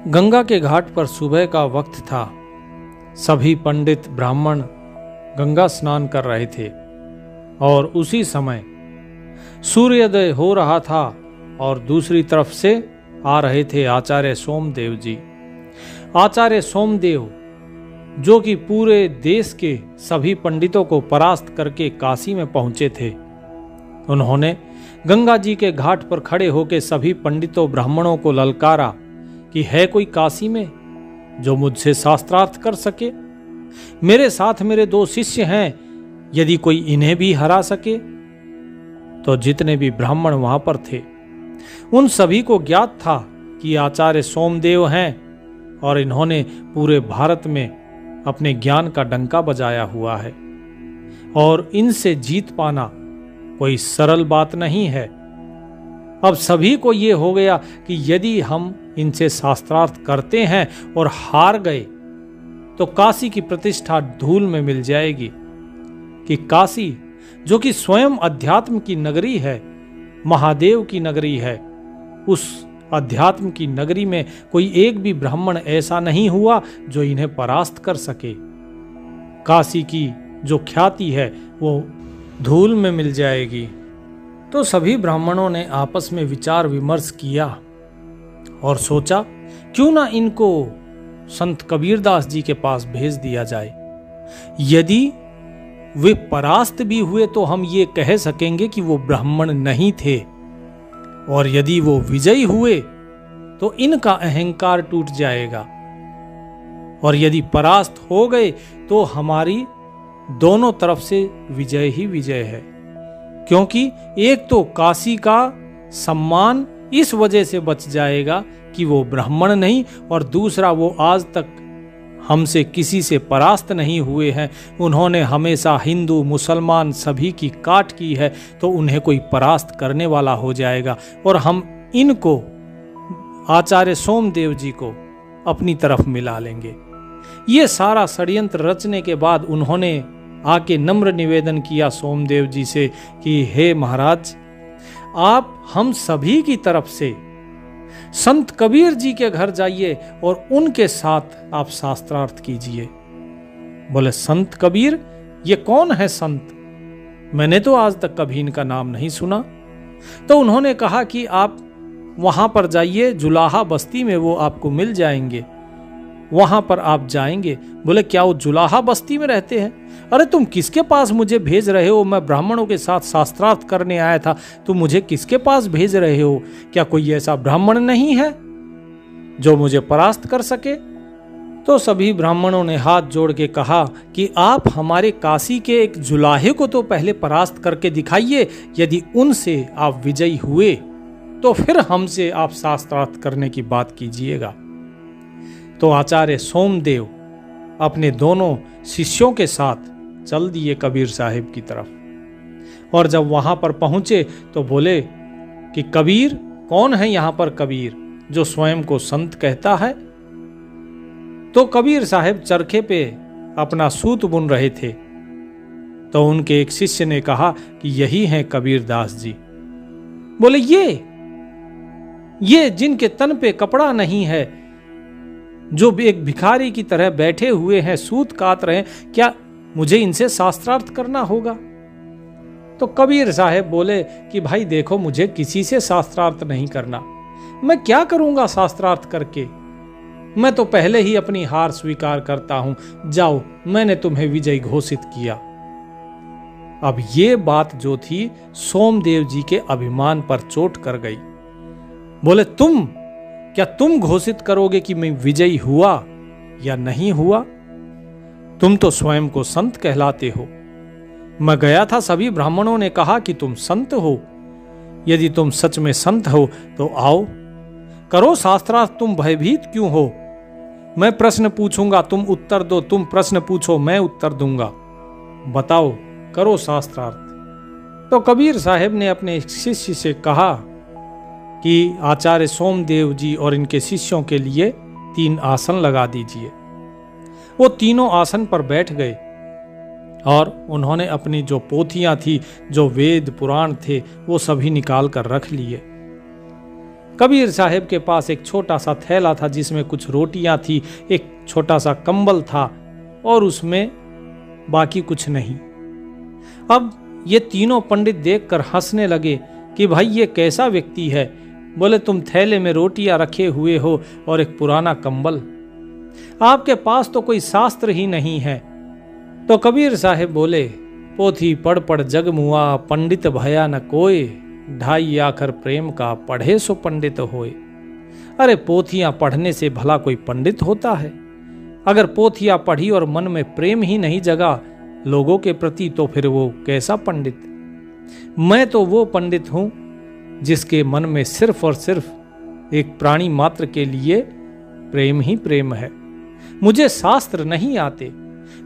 गंगा के घाट पर सुबह का वक्त था। सभी पंडित ब्राह्मण गंगा स्नान कर रहे थे और उसी समय सूर्योदय हो रहा था और दूसरी तरफ से आ रहे थे आचार्य सोमदेव जी। आचार्य सोमदेव जो कि पूरे देश के सभी पंडितों को परास्त करके काशी में पहुंचे थे, उन्होंने गंगा जी के घाट पर खड़े होकर सभी पंडितों ब्राह्मणों को ललकारा कि है कोई काशी में जो मुझसे शास्त्रार्थ कर सके। मेरे साथ मेरे 2 शिष्य हैं, यदि कोई इन्हें भी हरा सके। तो जितने भी ब्राह्मण वहां पर थे उन सभी को ज्ञात था कि आचार्य सोमदेव हैं और इन्होंने पूरे भारत में अपने ज्ञान का डंका बजाया हुआ है और इनसे जीत पाना कोई सरल बात नहीं है। अब सभी को यह हो गया कि यदि हम इनसे शास्त्रार्थ करते हैं और हार गए तो काशी की प्रतिष्ठा धूल में मिल जाएगी। कि काशी जो कि स्वयं अध्यात्म की नगरी है, महादेव की नगरी है, उस अध्यात्म की नगरी में कोई एक भी ब्राह्मण ऐसा नहीं हुआ जो इन्हें परास्त कर सके। काशी की जो ख्याति है वो धूल में मिल जाएगी। तो सभी ब्राह्मणों ने आपस में विचार विमर्श किया और सोचा क्यों ना इनको संत कबीरदास जी के पास भेज दिया जाए। यदि वे परास्त भी हुए तो हम ये कह सकेंगे कि वो ब्राह्मण नहीं थे, और यदि वो विजयी हुए तो इनका अहंकार टूट जाएगा, और यदि परास्त हो गए तो हमारी दोनों तरफ से विजय ही विजय है। क्योंकि एक तो काशी का सम्मान इस वजह से बच जाएगा कि वो ब्राह्मण नहीं, और दूसरा वो आज तक हमसे किसी से परास्त नहीं हुए हैं। उन्होंने हमेशा हिंदू मुसलमान सभी की काट की है, तो उन्हें कोई परास्त करने वाला हो जाएगा और हम इनको आचार्य सोमदेव जी को अपनी तरफ मिला लेंगे। ये सारा षड्यंत्र रचने के बाद उन्होंने आके नम्र निवेदन किया सोमदेव जी से कि हे महाराज, आप हम सभी की तरफ से संत कबीर जी के घर जाइए और उनके साथ आप शास्त्रार्थ कीजिए। बोले संत कबीर, ये कौन है संत? मैंने तो आज तक कभी इनका नाम नहीं सुना। तो उन्होंने कहा कि आप वहां पर जाइए, जुलाहा बस्ती में वो आपको मिल जाएंगे, वहां पर आप जाएंगे। बोले क्या वो जुलाहा बस्ती में रहते हैं? अरे तुम किसके पास मुझे भेज रहे हो? मैं ब्राह्मणों के साथ शास्त्रार्थ करने आया था, तुम मुझे किसके पास भेज रहे हो? क्या कोई ऐसा ब्राह्मण नहीं है जो मुझे परास्त कर सके? तो सभी ब्राह्मणों ने हाथ जोड़ के कहा कि आप हमारे काशी के एक जुलाहे को तो पहले परास्त करके दिखाइए। यदि उनसे आप विजयी हुए तो फिर हमसे आप शास्त्रार्थ करने की बात कीजिएगा। तो आचार्य सोमदेव अपने दोनों शिष्यों के साथ चल दिए कबीर साहिब की तरफ, और जब वहां पर पहुंचे तो बोले कि कबीर कौन है यहां पर कबीर जो स्वयं को संत कहता है? तो कबीर साहिब चरखे पे अपना सूत बुन रहे थे। तो उनके एक शिष्य ने कहा कि यही हैं कबीरदास जी। बोले ये जिनके तन पे कपड़ा नहीं है, जो एक भिखारी की तरह बैठे हुए हैं, सूत काट रहे हैं, क्या मुझे इनसे शास्त्रार्थ करना होगा? तो कबीर साहब बोले कि भाई देखो, मुझे किसी से शास्त्रार्थ नहीं करना। मैं क्या करूंगा शास्त्रार्थ करके? मैं तो पहले ही अपनी हार स्वीकार करता हूं। जाओ, मैंने तुम्हें विजयी घोषित किया। अब ये बात जो थी सोमदेव जी के अभिमान पर चोट कर गई। बोले क्या तुम घोषित करोगे कि मैं विजयी हुआ या नहीं हुआ? तुम तो स्वयं को संत कहलाते हो। मैं गया था, सभी ब्राह्मणों ने कहा कि तुम संत हो। यदि तुम सच में संत हो तो आओ, करो शास्त्रार्थ। तुम भयभीत क्यों हो? मैं प्रश्न पूछूंगा, तुम उत्तर दो। तुम प्रश्न पूछो, मैं उत्तर दूंगा। बताओ, करो शास्त्रार्थ। तो कबीर साहब ने अपने शिष्य से कहा कि आचार्य सोमदेव जी और इनके शिष्यों के लिए 3 आसन लगा दीजिए। वो तीनों आसन पर बैठ गए और उन्होंने अपनी जो पोथियां थी, जो वेद पुराण थे, वो सभी निकाल कर रख लिए। कबीर साहब के पास एक छोटा सा थैला था जिसमें कुछ रोटियां थी, एक छोटा सा कंबल था और उसमें बाकी कुछ नहीं। अब ये तीनों पंडित देखकर हंसने लगे कि भाई ये कैसा व्यक्ति है। बोले तुम थैले में रोटियां रखे हुए हो और एक पुराना कंबल, आपके पास तो कोई शास्त्र ही नहीं है। तो कबीर साहब बोले, पोथी पढ़ पढ़ जग मुआ, पंडित भया न कोय, ढाई आखर प्रेम का पढ़े सो पंडित होए। अरे पोथियां पढ़ने से भला कोई पंडित होता है? अगर पोथियां पढ़ी और मन में प्रेम ही नहीं जगा लोगों के प्रति, तो फिर वो कैसा पंडित? मैं तो वो पंडित हूं जिसके मन में सिर्फ और सिर्फ एक प्राणी मात्र के लिए प्रेम ही प्रेम है। मुझे शास्त्र नहीं आते,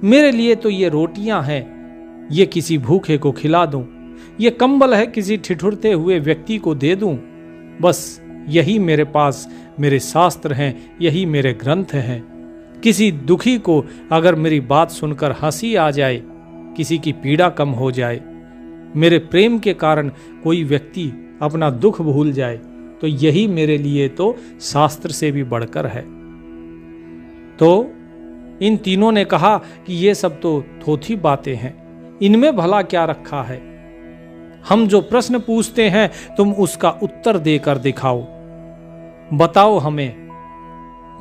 मेरे लिए तो ये रोटियां हैं, ये किसी भूखे को खिला दूं, ये कंबल है किसी ठिठुरते हुए व्यक्ति को दे दूं, बस यही मेरे पास मेरे शास्त्र हैं, यही मेरे ग्रंथ हैं। किसी दुखी को अगर मेरी बात सुनकर हंसी आ जाए, किसी की पीड़ा कम हो जाए, मेरे प्रेम के कारण कोई व्यक्ति अपना दुख भूल जाए, तो यही मेरे लिए तो शास्त्र से भी बढ़कर है। तो इन तीनों ने कहा कि ये सब तो थोथी बातें हैं, इनमें भला क्या रखा है? हम जो प्रश्न पूछते हैं तुम उसका उत्तर देकर दिखाओ। बताओ हमें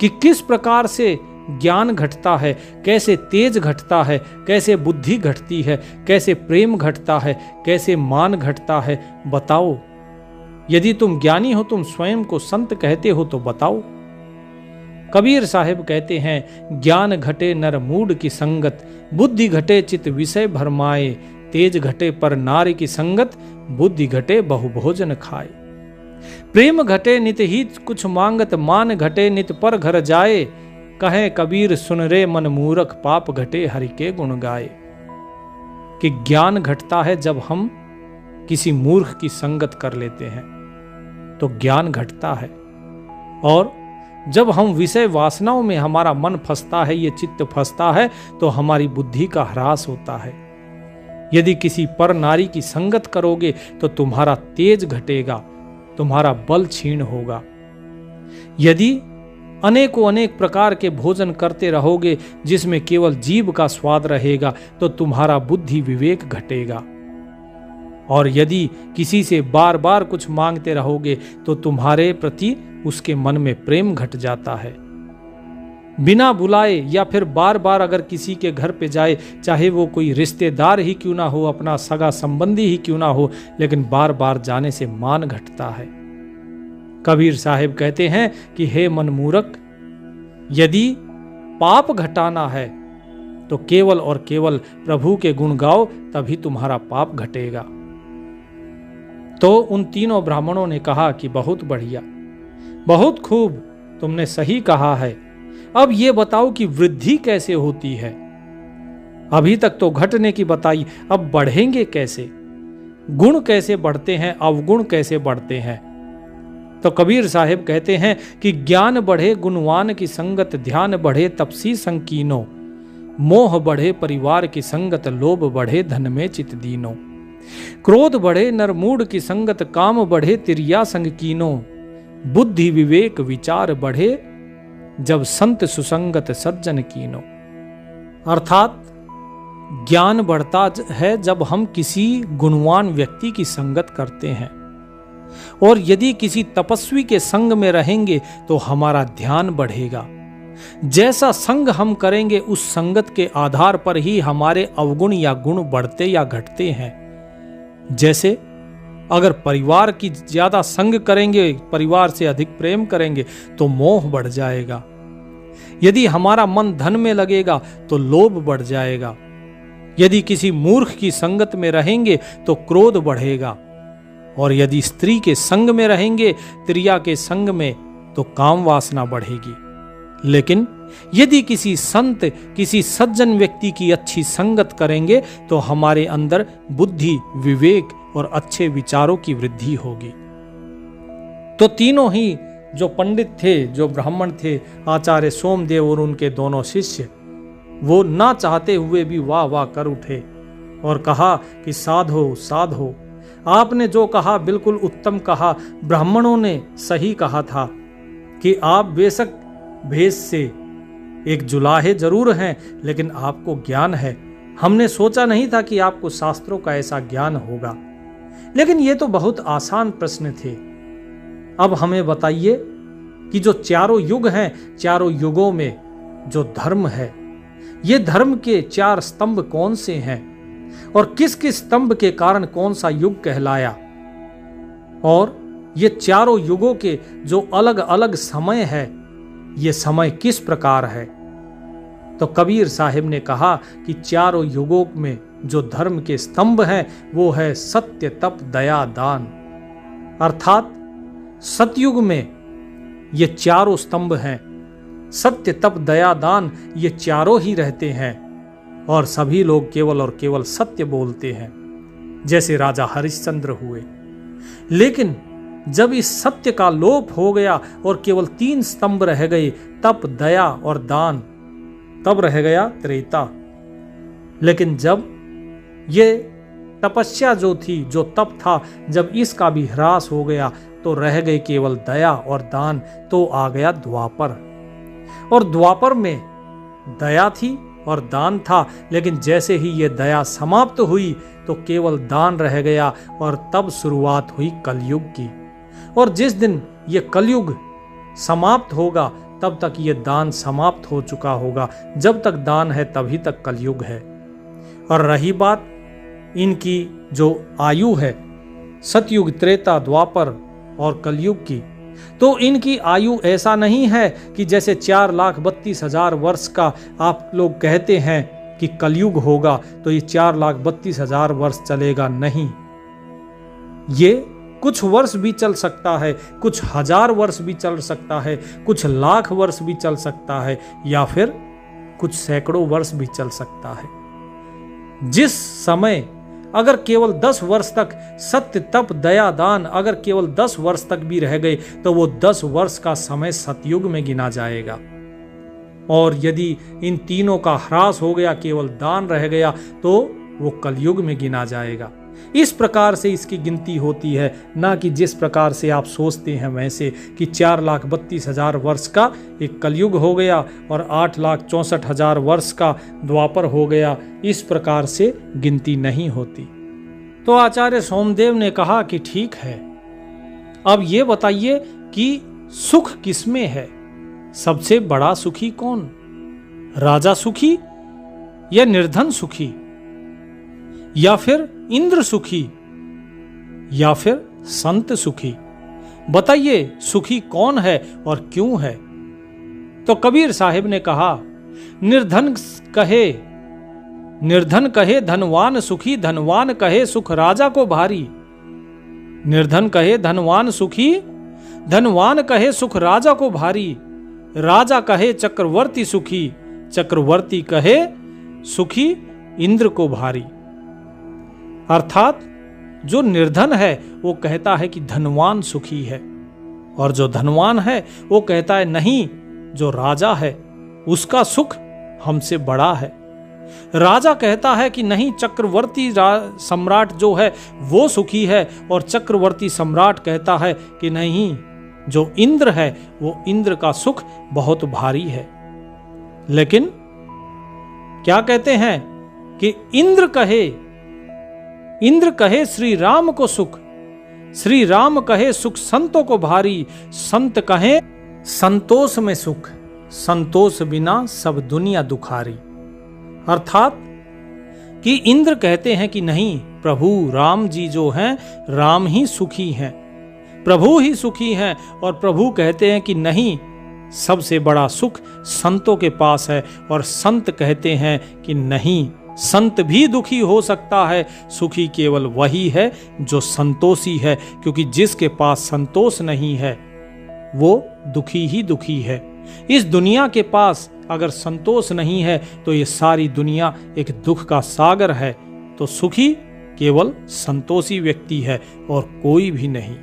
कि किस प्रकार से ज्ञान घटता है, कैसे तेज घटता है, कैसे बुद्धि घटती है, कैसे प्रेम घटता है, कैसे मान घटता है, बताओ। यदि तुम ज्ञानी हो, तुम स्वयं को संत कहते हो, तो बताओ। कबीर साहब कहते हैं, ज्ञान घटे नर मूड की संगत, बुद्धि घटे चित विषय भरमाए, तेज घटे पर नारी की संगत, बुद्धि घटे बहु भोजन खाए। प्रेम घटे नित ही कुछ मांगत, मान घटे नित पर घर जाए, कहे कबीर सुन रे मन मूरख, पाप घटे हरि के गुण गाए। कि ज्ञान घटता है जब हम किसी मूर्ख की संगत कर लेते हैं तो ज्ञान घटता है, और जब हम विषय वासनाओं में हमारा मन फंसता है, ये चित्त फंसता है, तो हमारी बुद्धि का ह्रास होता है। यदि किसी पर नारी की संगत करोगे तो तुम्हारा तेज घटेगा, तुम्हारा बल क्षीण होगा। यदि अनेकों अनेक प्रकार के भोजन करते रहोगे जिसमें केवल जीभ का स्वाद रहेगा, तो तुम्हारा बुद्धि विवेक घटेगा। और यदि किसी से बार बार कुछ मांगते रहोगे तो तुम्हारे प्रति उसके मन में प्रेम घट जाता है। बिना बुलाए या फिर बार बार अगर किसी के घर पे जाए, चाहे वो कोई रिश्तेदार ही क्यों ना हो, अपना सगा संबंधी ही क्यों ना हो, लेकिन बार बार जाने से मान घटता है। कबीर साहब कहते हैं कि हे मनमूरख, यदि पाप घटाना है तो केवल और केवल प्रभु के गुण गाओ, तभी तुम्हारा पाप घटेगा। तो उन तीनों ब्राह्मणों ने कहा कि बहुत बढ़िया, बहुत खूब, तुमने सही कहा है। अब ये बताओ कि वृद्धि कैसे होती है? अभी तक तो घटने की बताई, अब बढ़ेंगे कैसे? गुण कैसे बढ़ते हैं, अवगुण कैसे बढ़ते हैं? तो कबीर साहब कहते हैं कि ज्ञान बढ़े गुणवान की संगत, ध्यान बढ़े तपसी संकीनो, मोह बढ़े परिवार की संगत, लोभ बढ़े धन में चित दीनो, क्रोध बढ़े नरमूढ़ की संगत, काम बढ़े तिरिया संग कीनो, बुद्धि विवेक विचार बढ़े जब संत सुसंगत सज्जन कीनो। अर्थात ज्ञान बढ़ता है जब हम किसी गुणवान व्यक्ति की संगत करते हैं, और यदि किसी तपस्वी के संग में रहेंगे तो हमारा ध्यान बढ़ेगा। जैसा संग हम करेंगे उस संगत के आधार पर ही हमारे अवगुण या गुण बढ़ते या घटते हैं। जैसे अगर परिवार की ज्यादा संग करेंगे, परिवार से अधिक प्रेम करेंगे तो मोह बढ़ जाएगा। यदि हमारा मन धन में लगेगा तो लोभ बढ़ जाएगा। यदि किसी मूर्ख की संगत में रहेंगे तो क्रोध बढ़ेगा, और यदि स्त्री के संग में रहेंगे, त्रिया के संग में, तो काम वासना बढ़ेगी। लेकिन यदि किसी संत, किसी सज्जन व्यक्ति की अच्छी संगत करेंगे तो हमारे अंदर बुद्धि, विवेक और अच्छे विचारों की वृद्धि होगी। तो तीनों ही जो पंडित थे, जो ब्राह्मण थे, आचार्य सोमदेव और उनके दोनों शिष्य, वो ना चाहते हुए भी वाह वाह कर उठे और कहा कि साधो साधो, आपने जो कहा बिल्कुल उत्तम कहा। ब्राह्मणों ने सही कहा था कि आप बेशक भेष से एक जुलाहे जरूर हैं, लेकिन आपको ज्ञान है। हमने सोचा नहीं था कि आपको शास्त्रों का ऐसा ज्ञान होगा। लेकिन ये तो बहुत आसान प्रश्न थे। अब हमें बताइए कि जो चारों युग हैं, चारों युगों में जो धर्म है, ये धर्म के 4 स्तंभ कौन से हैं और किस किस स्तंभ के कारण कौन सा युग कहलाया, और ये चारों युगों के जो अलग अलग समय है, ये समय किस प्रकार है। तो कबीर साहिब ने कहा कि चारों युगों में जो धर्म के स्तंभ हैं वो है सत्य, तप, दया, दान। अर्थात सतयुग में ये चारों स्तंभ हैं। सत्य, तप, दया, दान, ये चारों ही रहते हैं और सभी लोग केवल और केवल सत्य बोलते हैं, जैसे राजा हरिश्चंद्र हुए। लेकिन जब इस सत्य का लोप हो गया और केवल 3 स्तंभ रह गए, तप, दया और दान, तब रह गया त्रेता। लेकिन जब ये तपस्या जो थी, जो तप था, जब इसका भी ह्रास हो गया तो रह गए केवल दया और दान, तो आ गया द्वापर। और द्वापर में दया थी और दान था, लेकिन जैसे ही ये दया समाप्त हुई तो केवल दान रह गया और तब शुरुआत हुई कलयुग की। और जिस दिन ये कलयुग समाप्त होगा तब तक ये दान समाप्त हो चुका होगा। जब तक दान है तभी तक कलयुग है। और रही बात इनकी जो आयु है, सतयुग, त्रेता, द्वापर और कलयुग की, तो इनकी आयु ऐसा नहीं है कि जैसे 4,32,000 वर्ष का आप लोग कहते हैं कि कलयुग होगा तो ये 4,32,000 वर्ष चलेगा। नहीं, ये कुछ वर्ष भी चल सकता है, कुछ हजार वर्ष भी चल सकता है, कुछ लाख वर्ष भी चल सकता है, या फिर कुछ सैकड़ों वर्ष भी चल सकता है। जिस समय अगर केवल 10 वर्ष तक सत्य, तप, दया, दान अगर केवल 10 वर्ष तक भी रह गए तो वो 10 वर्ष का समय सतयुग में गिना जाएगा। और यदि इन तीनों का ह्रास हो गया, केवल दान रह गया, तो वो कलयुग में गिना जाएगा। इस प्रकार से इसकी गिनती होती है, ना कि जिस प्रकार से आप सोचते हैं वैसे कि 4,32,000 वर्ष का एक कलयुग हो गया और 8,64,000 वर्ष का द्वापर हो गया। इस प्रकार से गिनती नहीं होती। तो आचार्य सोमदेव ने कहा कि ठीक है, अब ये बताइए कि सुख किसमें है? सबसे बड़ा सुखी कौन? राजा सुखी या निर्धन सुखी, या फिर इंद्र सुखी, या फिर संत सुखी? बताइए सुखी कौन है और क्यों है? तो कबीर साहिब ने कहा, निर्धन कहे धनवान सुखी, धनवान कहे सुख राजा को भारी। निर्धन कहे धनवान सुखी, धनवान कहे सुख राजा को भारी। राजा कहे चक्रवर्ती सुखी, चक्रवर्ती कहे सुखी इंद्र को भारी। अर्थात जो निर्धन है वो कहता है कि धनवान सुखी है, और जो धनवान है वो कहता है नहीं, जो राजा है उसका सुख हमसे बड़ा है। राजा कहता है कि नहीं, चक्रवर्ती सम्राट जो है वो सुखी है, और चक्रवर्ती सम्राट कहता है कि नहीं, जो इंद्र है वो इंद्र का सुख बहुत भारी है। लेकिन क्या कहते हैं कि इंद्र कहे श्री राम को सुख, श्री राम कहे सुख संतों को भारी। संत कहे संतोष में सुख, संतोष बिना सब दुनिया दुखारी। अर्थात कि इंद्र कहते हैं कि नहीं, प्रभु राम जी जो हैं, राम ही सुखी हैं, प्रभु ही सुखी हैं। और प्रभु कहते हैं कि नहीं, सबसे बड़ा सुख संतों के पास है। और संत कहते हैं कि नहीं, संत भी दुखी हो सकता है, सुखी केवल वही है जो संतोषी है, क्योंकि जिसके पास संतोष नहीं है वो दुखी ही दुखी है। इस दुनिया के पास अगर संतोष नहीं है तो ये सारी दुनिया एक दुख का सागर है। तो सुखी केवल संतोषी व्यक्ति है और कोई भी नहीं।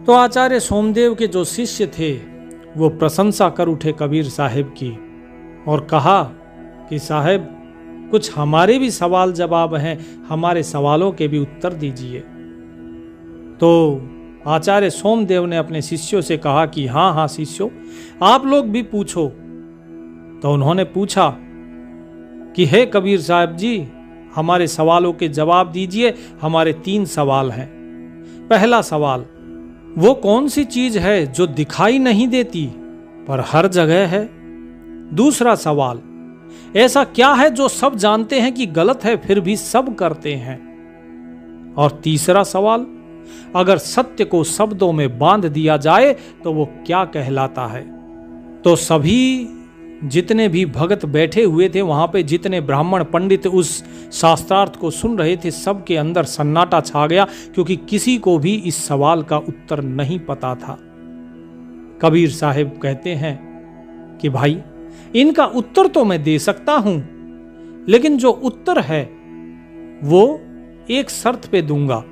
तो आचार्य सोमदेव के जो शिष्य थे वो प्रशंसा कर उठे कबीर साहिब की और कहा कि साहब, कुछ हमारे भी सवाल जवाब हैं, हमारे सवालों के भी उत्तर दीजिए। तो आचार्य सोमदेव ने अपने शिष्यों से कहा कि हाँ हाँ शिष्यों, आप लोग भी पूछो। तो उन्होंने पूछा कि हे कबीर साहब जी, हमारे सवालों के जवाब दीजिए। हमारे 3 सवाल हैं। पहला सवाल, वो कौन सी चीज है जो दिखाई नहीं देती पर हर जगह है? दूसरा सवाल, ऐसा क्या है जो सब जानते हैं कि गलत है फिर भी सब करते हैं? और तीसरा सवाल, अगर सत्य को शब्दों में बांध दिया जाए तो वो क्या कहलाता है? तो सभी जितने भी भगत बैठे हुए थे वहां पे, जितने ब्राह्मण पंडित उस शास्त्रार्थ को सुन रहे थे, सबके अंदर सन्नाटा छा गया, क्योंकि किसी को भी इस सवाल का उत्तर नहीं पता था। कबीर साहिब कहते हैं कि भाई, इनका उत्तर तो मैं दे सकता हूं, लेकिन जो उत्तर है वो एक शर्त पे दूंगा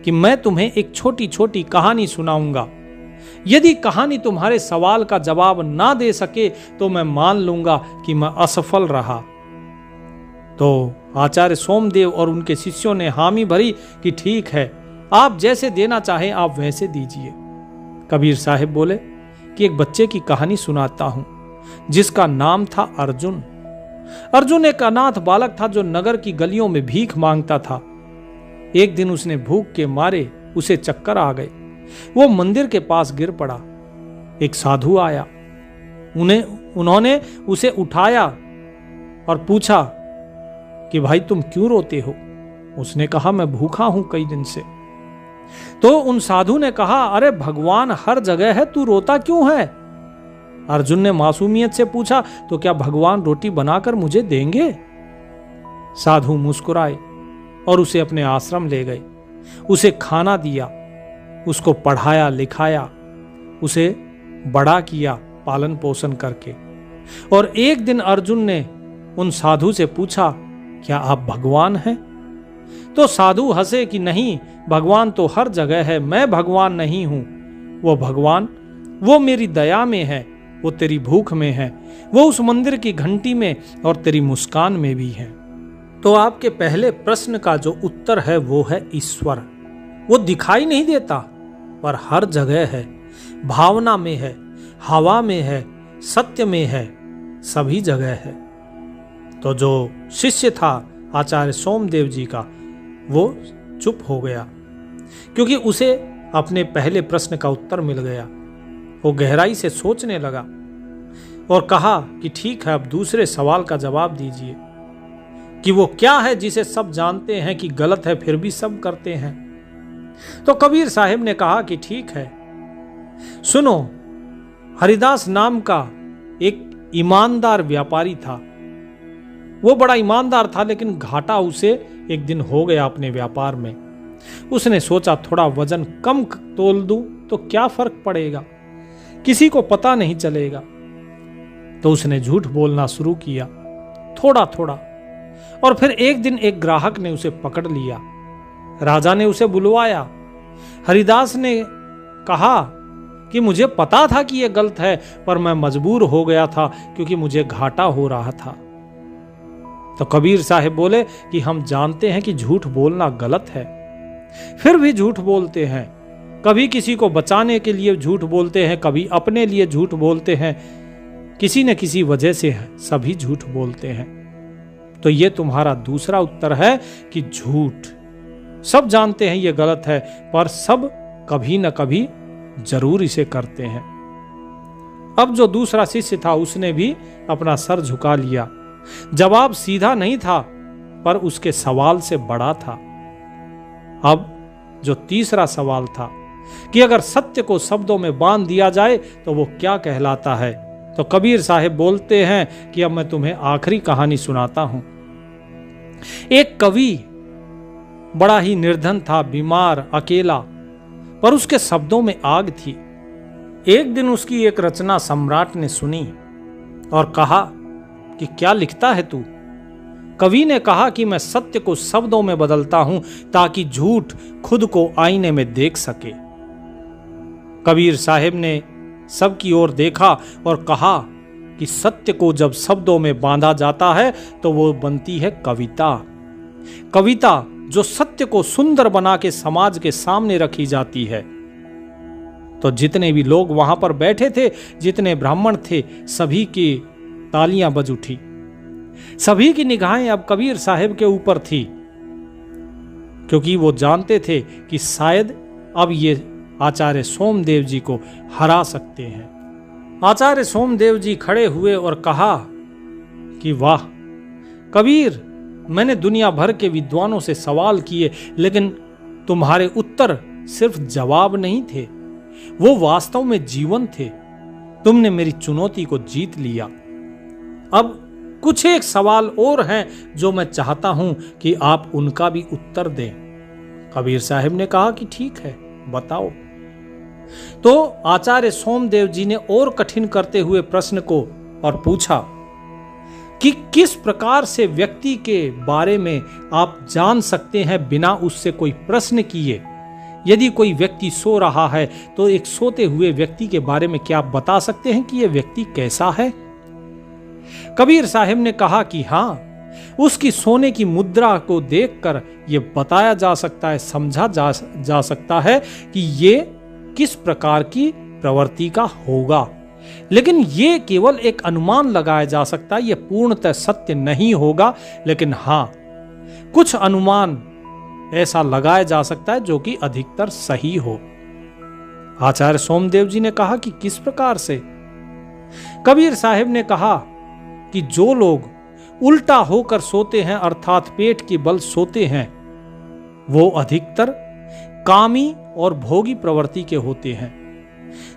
कि मैं तुम्हें एक छोटी छोटी कहानी सुनाऊंगा। यदि कहानी तुम्हारे सवाल का जवाब ना दे सके तो मैं मान लूंगा कि मैं असफल रहा। तो आचार्य सोमदेव और उनके शिष्यों ने हामी भरी कि ठीक है, आप जैसे देना चाहें आप वैसे दीजिए। कबीर साहिब बोले कि एक बच्चे की कहानी सुनाता हूं, जिसका नाम था अर्जुन। अर्जुन एक अनाथ बालक था जो नगर की गलियों में भीख मांगता था। एक दिन उसने भूख के मारे उसे चक्कर आ गए। वो मंदिर के पास गिर पड़ा। एक साधु आया, उन्होंने उसे उठाया और पूछा कि भाई तुम क्यों रोते हो? उसने कहा मैं भूखा हूं कई दिन से। तो उन साधु ने कहा, अरे भगवान हर जगह है, तू रोता क्यों है? अर्जुन ने मासूमियत से पूछा, तो क्या भगवान रोटी बनाकर मुझे देंगे? साधु मुस्कुराए और उसे अपने आश्रम ले गए। उसे खाना दिया, उसको पढ़ाया लिखाया, उसे बड़ा किया पालन पोषण करके। और एक दिन अर्जुन ने उन साधु से पूछा, क्या आप भगवान हैं? तो साधु हंसे कि नहीं, भगवान तो हर जगह है, मैं भगवान नहीं हूं। वो भगवान, वो मेरी दया में है, वो तेरी भूख में है, वो उस मंदिर की घंटी में और तेरी मुस्कान में भी है। तो आपके पहले प्रश्न का जो उत्तर है वो है ईश्वर। वो दिखाई नहीं देता पर हर जगह है, भावना में है, हवा में है, सत्य में है, सभी जगह है। तो जो शिष्य था आचार्य सोमदेव जी का, वो चुप हो गया, क्योंकि उसे अपने पहले प्रश्न का उत्तर मिल गया। वो गहराई से सोचने लगा और कहा कि ठीक है, अब दूसरे सवाल का जवाब दीजिए कि वो क्या है जिसे सब जानते हैं कि गलत है फिर भी सब करते हैं। तो कबीर साहिब ने कहा कि ठीक है, सुनो, हरिदास नाम का एक ईमानदार व्यापारी था। वो बड़ा ईमानदार था, लेकिन घाटा उसे एक दिन हो गया अपने व्यापार में। उसने सोचा थोड़ा वजन कम तोल दूं तो क्या फर्क पड़ेगा, किसी को पता नहीं चलेगा। तो उसने झूठ बोलना शुरू किया थोड़ा थोड़ा, और फिर एक दिन एक ग्राहक ने उसे पकड़ लिया। राजा ने उसे बुलवाया। हरिदास ने कहा कि मुझे पता था कि यह गलत है, पर मैं मजबूर हो गया था क्योंकि मुझे घाटा हो रहा था। तो कबीर साहिब बोले कि हम जानते हैं कि झूठ बोलना गलत है, फिर भी झूठ बोलते हैं। कभी किसी को बचाने के लिए झूठ बोलते हैं, कभी अपने लिए झूठ बोलते हैं, किसी न किसी वजह से सभी झूठ बोलते हैं। तो ये तुम्हारा दूसरा उत्तर है कि झूठ सब जानते हैं ये गलत है, पर सब कभी न कभी जरूर इसे करते हैं। अब जो दूसरा शिष्य था उसने भी अपना सर झुका लिया। जवाब सीधा नहीं था, पर उसके सवाल से बड़ा था। अब जो तीसरा सवाल था कि अगर सत्य को शब्दों में बांध दिया जाए तो वो क्या कहलाता है, तो कबीर साहिब बोलते हैं कि अब मैं तुम्हें आखिरी कहानी सुनाता हूं। एक कवि बड़ा ही निर्धन था, बीमार, अकेला, पर उसके शब्दों में आग थी। एक दिन उसकी एक रचना सम्राट ने सुनी और कहा कि क्या लिखता है तू? कवि ने कहा कि मैं सत्य को शब्दों में बदलता हूं ताकि झूठ खुद को आईने में देख सके। कबीर साहिब ने सबकी ओर देखा और कहा कि सत्य को जब शब्दों में बांधा जाता है तो वो बनती है कविता। कविता जो सत्य को सुंदर बना के समाज के सामने रखी जाती है। तो जितने भी लोग वहां पर बैठे थे, जितने ब्राह्मण थे, सभी की तालियां बज उठी। सभी की निगाहें अब कबीर साहब के ऊपर थी, क्योंकि वो जानते थे कि शायद अब ये आचार्य सोमदेव जी को हरा सकते हैं। आचार्य सोमदेव जी खड़े हुए और कहा कि वाह कबीर, मैंने दुनिया भर के विद्वानों से सवाल किए, लेकिन तुम्हारे उत्तर सिर्फ जवाब नहीं थे, वो वास्तव में जीवन थे। तुमने मेरी चुनौती को जीत लिया। अब कुछ एक सवाल और हैं जो मैं चाहता हूं कि आप उनका भी उत्तर दें। कबीर साहब ने कहा कि ठीक है, बताओ। तो आचार्य सोमदेव जी ने और कठिन करते हुए प्रश्न को और पूछा कि किस प्रकार से व्यक्ति के बारे में आप जान सकते हैं बिना उससे कोई प्रश्न किए। यदि कोई व्यक्ति सो रहा है तो एक सोते हुए व्यक्ति के बारे में क्या आप बता सकते हैं कि यह व्यक्ति कैसा है? कबीर साहब ने कहा कि हां, उसकी सोने की मुद्रा को देखकर यह बताया जा सकता है, समझा जा सकता है कि यह किस प्रकार की प्रवृत्ति का होगा। लेकिन यह केवल एक अनुमान लगाया जा सकता है, यह पूर्णतः सत्य नहीं होगा, लेकिन हां, कुछ अनुमान ऐसा लगाया जा सकता है जो कि अधिकतर सही हो। आचार्य सोमदेव जी ने कहा कि किस प्रकार से? कबीर साहब ने कहा कि जो लोग उल्टा होकर सोते हैं, अर्थात पेट के बल सोते हैं, वो अधिकतर कामी और भोगी प्रवृत्ति के होते हैं,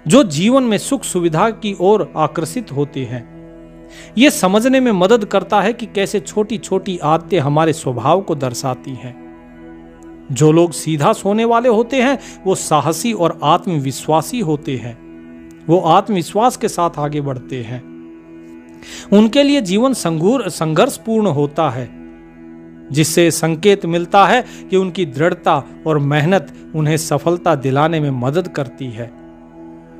जो जीवन में सुख सुविधा की ओर आकर्षित होते हैं। यह समझने में मदद करता है कि कैसे छोटी छोटी आदतें हमारे स्वभाव को दर्शाती हैं। जो लोग सीधा सोने वाले होते हैं वो साहसी और आत्मविश्वासी होते हैं। वो आत्मविश्वास के साथ आगे बढ़ते हैं। उनके लिए जीवन संघर्षपूर्ण होता है, जिससे संकेत मिलता है कि उनकी दृढ़ता और मेहनत उन्हें सफलता दिलाने में मदद करती है।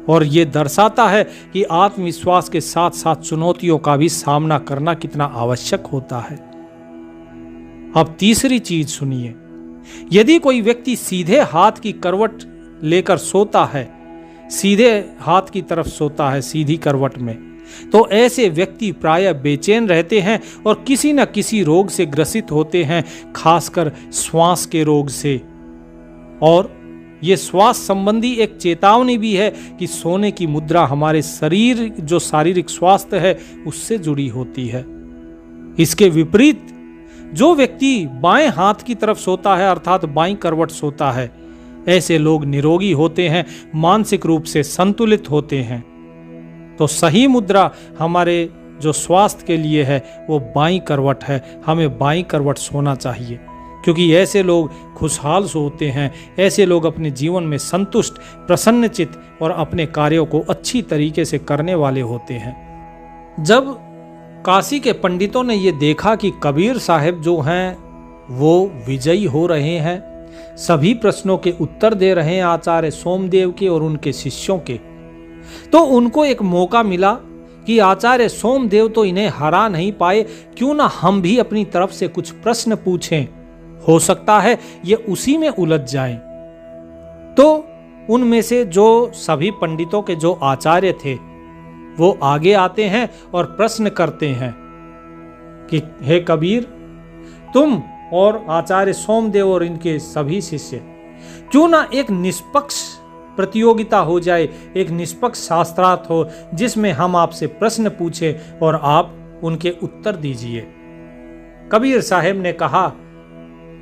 और ये दर्शाता है कि आत्मविश्वास के साथ साथ चुनौतियों का भी सामना करना कितना आवश्यक होता है। अब तीसरी चीज सुनिए। यदि कोई व्यक्ति सीधे हाथ की करवट लेकर सोता है, सीधे हाथ की तरफ सोता है, सीधी करवट में, तो ऐसे व्यक्ति प्रायः बेचैन रहते हैं और किसी न किसी रोग से ग्रसित होते हैं, खासकर श्वास के रोग से। और ये श्वास संबंधी एक चेतावनी भी है कि सोने की मुद्रा हमारे शरीर, जो शारीरिक स्वास्थ्य है, उससे जुड़ी होती है। इसके विपरीत जो व्यक्ति बाएं हाथ की तरफ सोता है, अर्थात बाईं करवट सोता है, ऐसे लोग निरोगी होते हैं, मानसिक रूप से संतुलित होते हैं। तो सही मुद्रा हमारे जो स्वास्थ्य के लिए है वो बाईं करवट है। हमें बाईं करवट सोना चाहिए, क्योंकि ऐसे लोग खुशहाल सोते हैं। ऐसे लोग अपने जीवन में संतुष्ट, प्रसन्नचित्त और अपने कार्यों को अच्छी तरीके से करने वाले होते हैं। जब काशी के पंडितों ने ये देखा कि कबीर साहब जो हैं वो विजयी हो रहे हैं, सभी प्रश्नों के उत्तर दे रहे हैं आचार्य सोमदेव के और उनके शिष्यों के, तो उनको एक मौका मिला कि आचार्य सोमदेव तो इन्हें हरा नहीं पाए, क्यों ना हम भी अपनी तरफ से कुछ प्रश्न पूछें, हो सकता है ये उसी में उलझ जाएं। तो उनमें से जो सभी पंडितों के जो आचार्य थे वो आगे आते हैं और प्रश्न करते हैं कि हे कबीर, तुम और आचार्य सोमदेव और इनके सभी शिष्य, क्यों ना एक निष्पक्ष प्रतियोगिता हो जाए, एक निष्पक्ष शास्त्रार्थ हो जिसमें हम आपसे प्रश्न पूछें और आप उनके उत्तर दीजिए। कबीर साहब ने कहा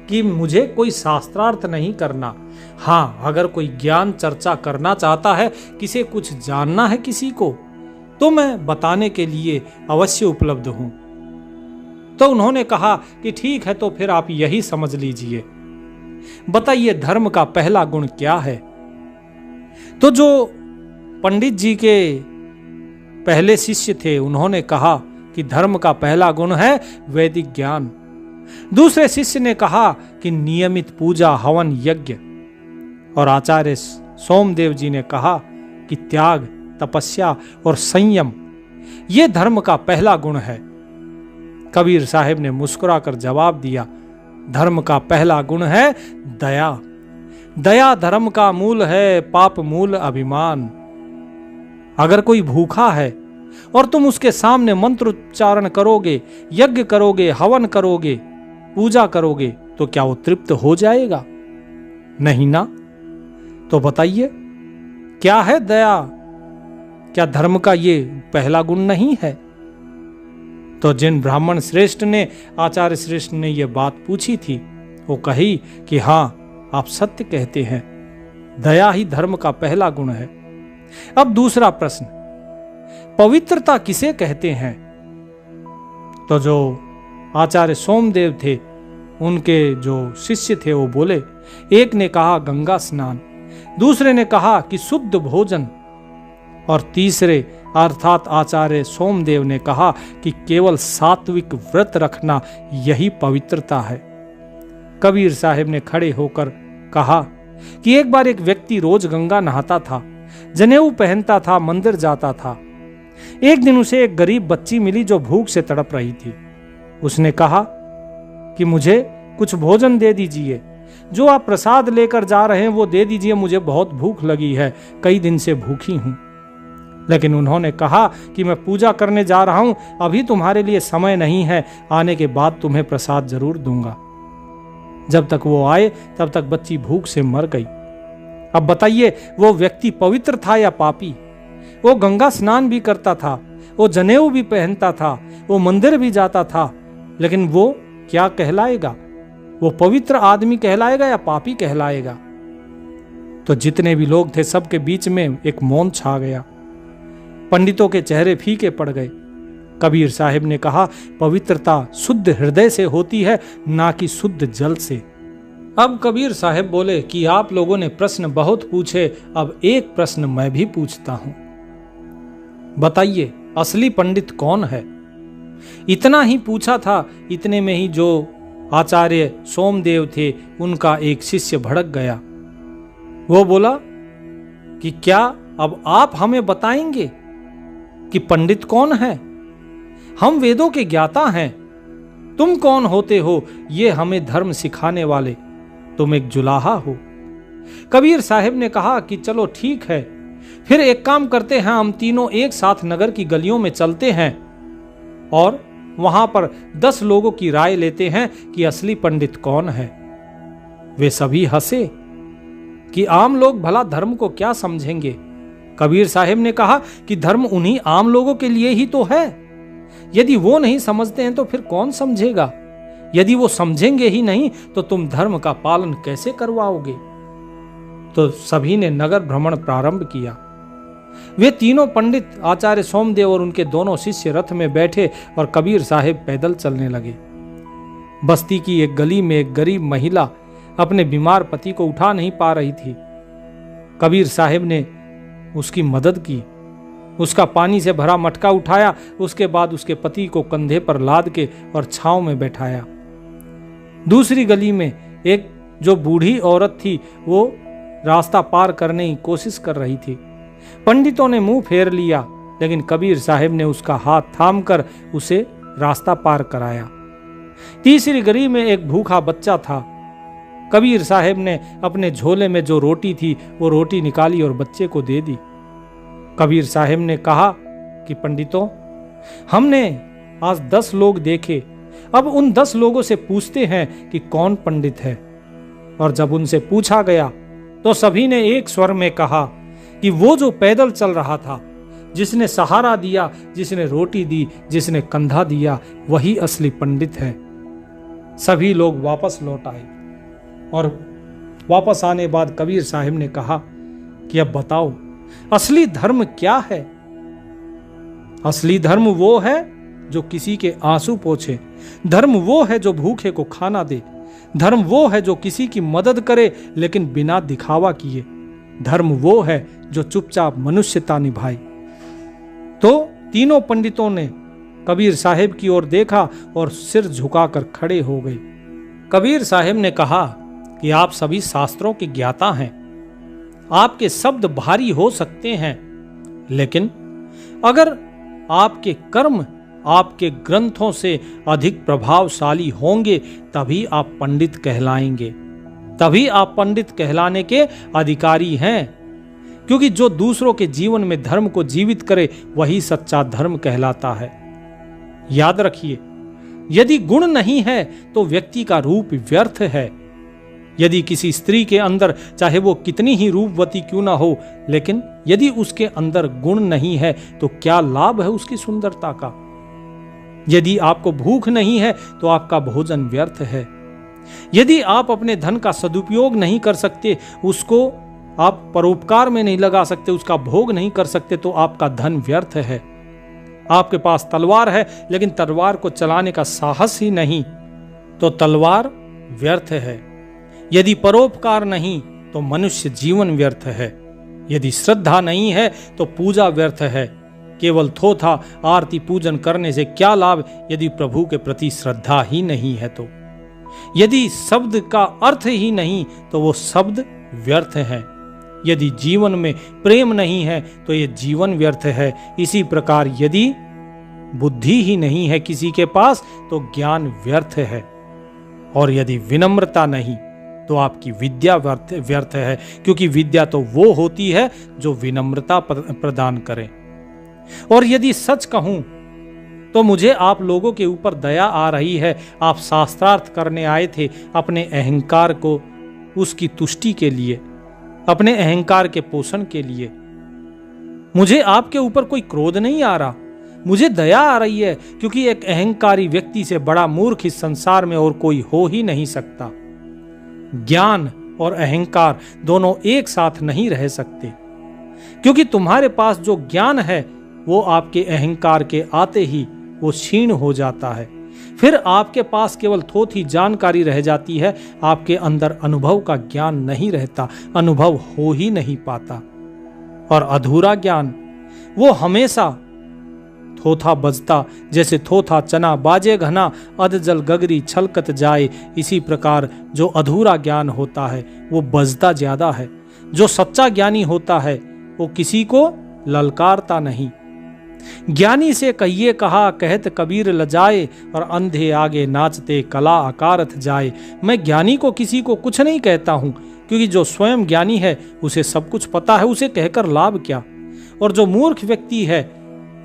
कि मुझे कोई शास्त्रार्थ नहीं करना। हाँ, अगर कोई ज्ञान चर्चा करना चाहता है, किसे कुछ जानना है किसी को, तो मैं बताने के लिए अवश्य उपलब्ध हूं। तो उन्होंने कहा कि ठीक है, तो फिर आप यही समझ लीजिए, बताइए धर्म का पहला गुण क्या है। तो जो पंडित जी के पहले शिष्य थे उन्होंने कहा कि धर्म का पहला गुण है वैदिक ज्ञान। दूसरे शिष्य ने कहा कि नियमित पूजा, हवन, यज्ञ। और आचार्य सोमदेव जी ने कहा कि त्याग, तपस्या और संयम, ये धर्म का पहला गुण है। कबीर साहब ने मुस्कुराकर जवाब दिया धर्म का पहला गुण है दया। दया धर्म का मूल है, पाप मूल अभिमान। अगर कोई भूखा है और तुम उसके सामने मंत्र उच्चारण करोगे, यज्ञ करोगे, हवन करोगे, पूजा करोगे, तो क्या वो तृप्त हो जाएगा? नहीं ना। तो बताइए, क्या है दया? क्या धर्म का ये पहला गुण नहीं है? तो जिन ब्राह्मण श्रेष्ठ ने, आचार्य श्रेष्ठ ने ये बात पूछी थी, वो कही कि हां, आप सत्य कहते हैं, दया ही धर्म का पहला गुण है। अब दूसरा प्रश्न, पवित्रता किसे कहते हैं? तो जो आचार्य सोमदेव थे, उनके जो शिष्य थे, वो बोले, एक ने कहा गंगा स्नान, दूसरे ने कहा कि शुद्ध भोजन, और तीसरे अर्थात आचार्य सोमदेव ने कहा कि केवल सात्विक व्रत रखना यही पवित्रता है। कबीर साहब ने खड़े होकर कहा कि एक बार एक व्यक्ति रोज गंगा नहाता था, जनेऊ पहनता था, मंदिर जाता था। एक दिन उसे एक गरीब बच्ची मिली जो भूख से तड़प रही थी। उसने कहा कि मुझे कुछ भोजन दे दीजिए, जो आप प्रसाद लेकर जा रहे हैं वो दे दीजिए, मुझे बहुत भूख लगी है, कई दिन से भूखी हूं। लेकिन उन्होंने कहा कि मैं पूजा करने जा रहा हूं, अभी तुम्हारे लिए समय नहीं है, आने के बाद तुम्हें प्रसाद जरूर दूंगा। जब तक वो आए तब तक बच्ची भूख से मर गई। अब बताइए, वो व्यक्ति पवित्र था या पापी? वो गंगा स्नान भी करता था, वो जनेऊ भी पहनता था, वो मंदिर भी जाता था, लेकिन वो क्या कहलाएगा? वो पवित्र आदमी कहलाएगा या पापी कहलाएगा? तो जितने भी लोग थे, सबके बीच में एक मौन छा गया। पंडितों के चेहरे फीके पड़ गए। कबीर साहब ने कहा, पवित्रता शुद्ध हृदय से होती है, ना कि शुद्ध जल से। अब कबीर साहब बोले कि आप लोगों ने प्रश्न बहुत पूछे, अब एक प्रश्न मैं भी पूछता हूं। बताइए, असली पंडित कौन है? इतना ही पूछा था, इतने में ही जो आचार्य सोमदेव थे, उनका एक शिष्य भड़क गया। वो बोला कि क्या अब आप हमें बताएंगे कि पंडित कौन है? हम वेदों के ज्ञाता हैं, तुम कौन होते हो ये हमें धर्म सिखाने वाले? तुम एक जुलाहा हो। कबीर साहब ने कहा कि चलो ठीक है, फिर एक काम करते हैं, हम तीनों एक साथ नगर की गलियों में चलते हैं और वहां पर 10 लोगों की राय लेते हैं कि असली पंडित कौन है। वे सभी हंसे कि आम लोग भला धर्म को क्या समझेंगे। कबीर साहब ने कहा कि धर्म उन्हीं आम लोगों के लिए ही तो है। यदि वो नहीं समझते हैं तो फिर कौन समझेगा? यदि वो समझेंगे ही नहीं तो तुम धर्म का पालन कैसे करवाओगे? तो सभी ने नगर भ्रमण प्रारंभ किया। वे तीनों पंडित, आचार्य सोमदेव और उनके दोनों शिष्य रथ में बैठे और कबीर साहब पैदल चलने लगे। बस्ती की एक गली में एक गरीब महिला अपने बीमार पति को उठा नहीं पा रही थी। कबीर साहब ने उसकी मदद की, उसका पानी से भरा मटका उठाया, उसके बाद उसके पति को कंधे पर लाद के और छांव में बैठाया। दूसरी गली में एक जो बूढ़ी औरत थी, वो रास्ता पार करने की कोशिश कर रही थी। पंडितों ने मुंह फेर लिया, लेकिन कबीर साहब ने उसका हाथ थामकर उसे रास्ता पार कराया। तीसरी गली में एक भूखा बच्चा था। कबीर साहब ने अपने झोले में जो रोटी थी वो रोटी निकाली और बच्चे को दे दी। कबीर साहब ने कहा कि पंडितों, हमने आज 10 लोग देखे, अब उन 10 लोगों से पूछते हैं कि कौन पंडित है। और जब उनसे पूछा गया तो सभी ने एक स्वर में कहा कि वो जो पैदल चल रहा था, जिसने सहारा दिया, जिसने रोटी दी, जिसने कंधा दिया, वही असली पंडित है। सभी लोग वापस लौट आए और वापस आने बाद कबीर साहब ने कहा कि अब बताओ, असली धर्म क्या है? असली धर्म वो है जो किसी के आंसू पोंछे। धर्म वो है जो भूखे को खाना दे। धर्म वो है जो किसी की मदद करे लेकिन बिना दिखावा किए। धर्म वो है जो चुपचाप मनुष्यता निभाए। तो तीनों पंडितों ने कबीर साहब की ओर देखा और सिर झुकाकर खड़े हो गए। कबीर साहब ने कहा कि आप सभी शास्त्रों के ज्ञाता हैं, आपके शब्द भारी हो सकते हैं, लेकिन अगर आपके कर्म आपके ग्रंथों से अधिक प्रभावशाली होंगे, तभी आप पंडित कहलाएंगे, तभी आप पंडित कहलाने के अधिकारी हैं। क्योंकि जो दूसरों के जीवन में धर्म को जीवित करे वही सच्चा धर्म कहलाता है। याद रखिए, यदि गुण नहीं है तो व्यक्ति का रूप व्यर्थ है। यदि किसी स्त्री के अंदर चाहे वो कितनी ही रूपवती क्यों ना हो, लेकिन यदि उसके अंदर गुण नहीं है तो क्या लाभ है उसकी सुंदरता का। यदि आपको भूख नहीं है तो आपका भोजन व्यर्थ है। यदि आप अपने धन का सदुपयोग नहीं कर सकते, उसको आप परोपकार में नहीं लगा सकते, उसका भोग नहीं कर सकते, तो आपका धन व्यर्थ है। आपके पास तलवार है लेकिन तलवार को चलाने का साहस ही नहीं, तो तलवार व्यर्थ है। यदि परोपकार नहीं तो मनुष्य जीवन व्यर्थ है। यदि श्रद्धा नहीं है तो पूजा व्यर्थ है। केवल थोथा आरती पूजन करने से क्या लाभ यदि प्रभु के प्रति श्रद्धा ही नहीं है तो। यदि शब्द का अर्थ ही नहीं तो वो शब्द व्यर्थ है। यदि जीवन में प्रेम नहीं है तो ये जीवन व्यर्थ है। इसी प्रकार यदि बुद्धि ही नहीं है किसी के पास तो ज्ञान व्यर्थ है। और यदि विनम्रता नहीं तो आपकी विद्या व्यर्थ है, क्योंकि विद्या तो वो होती है जो विनम्रता प्रदान करे। और यदि सच कहूं तो मुझे आप लोगों के ऊपर दया आ रही है। आप शास्त्रार्थ करने आए थे अपने अहंकार को उसकी तुष्टि के लिए, अपने अहंकार के पोषण के लिए। मुझे आपके ऊपर कोई क्रोध नहीं आ रहा, मुझे दया आ रही है, क्योंकि एक अहंकारी व्यक्ति से बड़ा मूर्ख इस संसार में और कोई हो ही नहीं सकता। ज्ञान और अहंकार दोनों एक साथ नहीं रह सकते, क्योंकि तुम्हारे पास जो ज्ञान है वो आपके अहंकार के आते ही वो क्षीण हो जाता है। फिर आपके पास केवल थोथी जानकारी रह जाती है, आपके अंदर अनुभव का ज्ञान नहीं रहता, अनुभव हो ही नहीं पाता। और अधूरा ज्ञान वो हमेशा थोथा बजता, जैसे थोथा चना बाजे घना, अध जल गगरी छलकत जाए। इसी प्रकार जो अधूरा ज्ञान होता है वो बजता ज्यादा है। जो सच्चा ज्ञानी होता है वो किसी को ललकारता नहीं। ज्ञानी से कहिए कहा कहत कबीर लजाए, और अंधे आगे नाचते कला अकारथ जाए। मैं ज्ञानी को किसी को कुछ नहीं कहता हूं, क्योंकि जो स्वयं ज्ञानी है उसे सब कुछ पता है, उसे कहकर लाभ क्या। और जो मूर्ख व्यक्ति है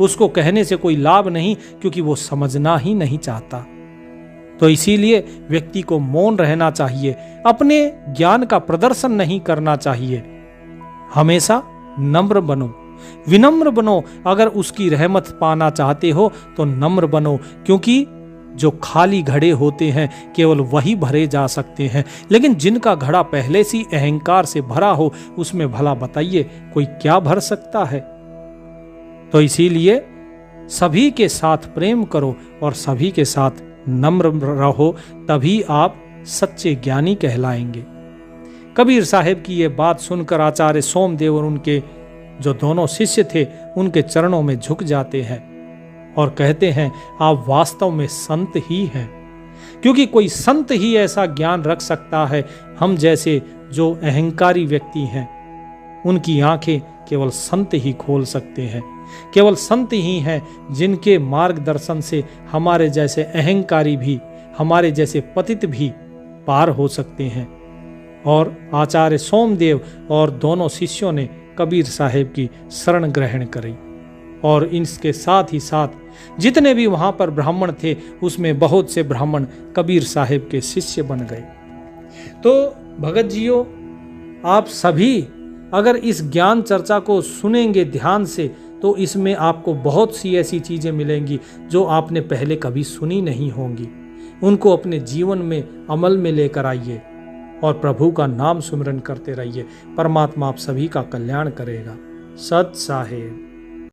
उसको कहने से कोई लाभ नहीं, क्योंकि वो समझना ही नहीं चाहता। तो इसीलिए व्यक्ति को मौन रहना चाहिए, अपने ज्ञान का प्रदर्शन नहीं करना चाहिए। हमेशा नम्र बनो, विनम्र बनो। अगर उसकी रहमत पाना चाहते हो तो नम्र बनो, क्योंकि जो खाली घड़े होते हैं केवल वही भरे जा सकते हैं। लेकिन जिनका घड़ा पहले से अहंकार से भरा हो उसमें भला बताइए कोई क्या भर सकता है। तो इसीलिए सभी के साथ प्रेम करो और सभी के साथ नम्र रहो, तभी आप सच्चे ज्ञानी कहलाएंगे। कबीर साहब की ये बात सुनकर आचार्य सोमदेव और उनके जो दोनों शिष्य थे उनके चरणों में झुक जाते हैं और कहते हैं आप वास्तव में संत ही हैं, क्योंकि कोई संत ही ऐसा ज्ञान रख सकता है। हम जैसे जो अहंकारी व्यक्ति हैं उनकी आंखें केवल संत ही खोल सकते हैं। केवल संत ही हैं जिनके मार्गदर्शन से हमारे जैसे अहंकारी भी, हमारे जैसे पतित भी पार हो सकते हैं। और आचार्य सोमदेव और दोनों शिष्यों ने कबीर साहब की शरण ग्रहण करी, और इसके साथ ही साथ जितने भी वहां पर ब्राह्मण थे उसमें बहुत से ब्राह्मण कबीर साहब के शिष्य बन गए। तो भगत जियो, आप सभी अगर इस ज्ञान चर्चा को सुनेंगे ध्यान से तो इसमें आपको बहुत सी ऐसी चीजें मिलेंगी जो आपने पहले कभी सुनी नहीं होंगी। उनको अपने जीवन में अमल में लेकर आइए और प्रभु का नाम सुमिरन करते रहिए। परमात्मा आप सभी का कल्याण करेगा। सत साहेब।